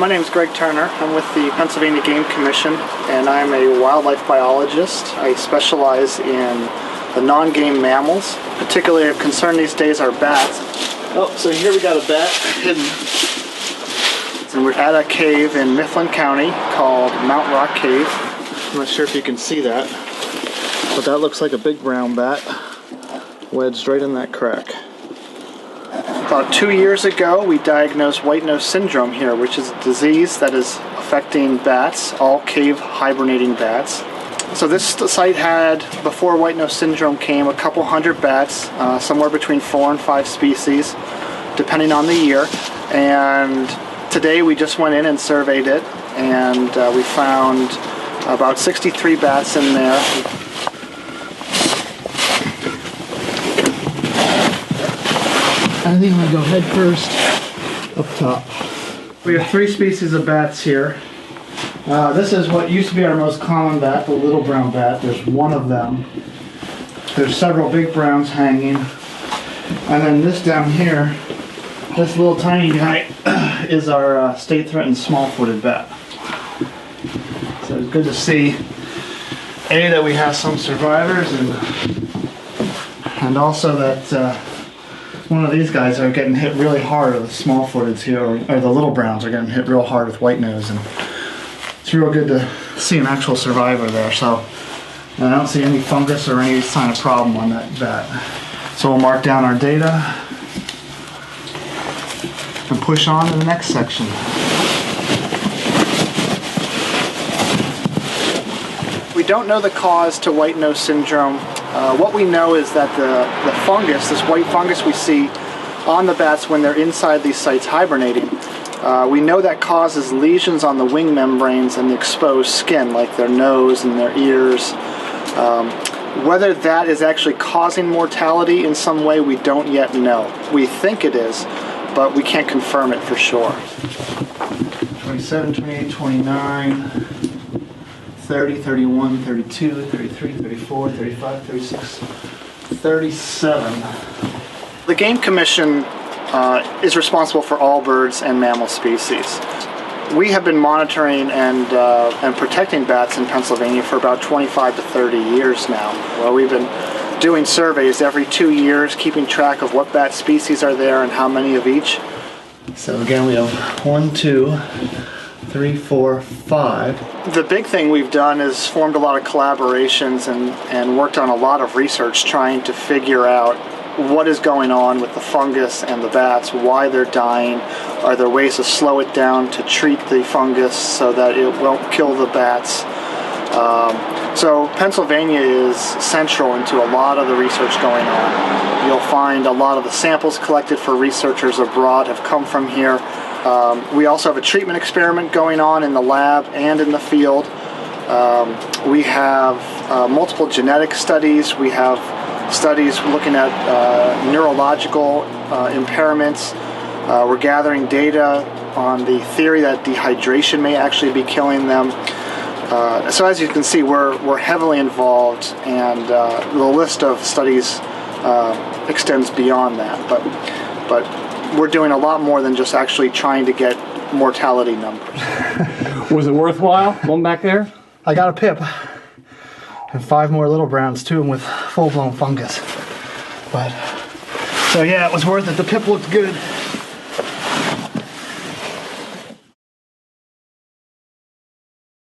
My name is Greg Turner. I'm with the Pennsylvania Game Commission, and I'm a wildlife biologist. I specialize in the non-game mammals. Particularly of concern these days are bats. Oh, so here we got a bat hidden. And we're at a cave in Mifflin County called Mount Rock Cave. I'm not sure if you can see that, but that looks like a big brown bat wedged right in that crack. About 2 years ago, we diagnosed white nose syndrome here, which is a disease that is affecting bats, all cave hibernating bats. So this site had, before white nose syndrome came, a couple hundred bats, somewhere between 4 and 5 species, depending on the year. And today we just went in and surveyed it, and we found about 63 bats in there. I think I'm going to go head first up top. We have 3 species of bats here. This is what used to be our most common bat, the little brown bat. There's one of them. There's several big browns hanging. And then this down here, this little tiny guy is our state-threatened small-footed bat. So it's good to see, A, that we have some survivors, and also that one of these guys are getting hit really hard, or the small-footeds here, or the little browns are getting hit real hard with white nose, and it's real good to see an actual survivor there. So I don't see any fungus or any sign of problem on that bat. So we'll mark down our data and push on to the next section. We don't know the cause to white nose syndrome. What we know is that the fungus, this white fungus we see on the bats when they're inside these sites hibernating, we know that causes lesions on the wing membranes and the exposed skin, like their nose and their ears. Whether that is actually causing mortality in some way, we don't yet know. We think it is, but we can't confirm it for sure. 27, 28, 29, 30, 31, 32, 33, 34, 35, 36, 37. The Game Commission is responsible for all birds and mammal species. We have been monitoring and protecting bats in Pennsylvania for about 25 to 30 years now. Well, we've been doing surveys every 2 years, keeping track of what bat species are there and how many of each. So again, we have 1, 2, 3, 4, 5. The big thing we've done is formed a lot of collaborations and worked on a lot of research trying to figure out what is going on with the fungus and the bats, why they're dying. Are there ways to slow it down to treat the fungus so that it won't kill the bats? So Pennsylvania is central into a lot of the research going on. You'll find a lot of the samples collected for researchers abroad have come from here. We also have a treatment experiment going on in the lab and in the field. We have multiple genetic studies. We have studies looking at neurological impairments. We're gathering data on the theory that dehydration may actually be killing them. So as you can see, we're heavily involved, and the list of studies extends beyond that. But we're doing a lot more than just actually trying to get mortality numbers. Was it worthwhile going back there? I got a pip and 5 more little browns too, and with full-blown fungus. But so yeah, it was worth it. The pip looked good.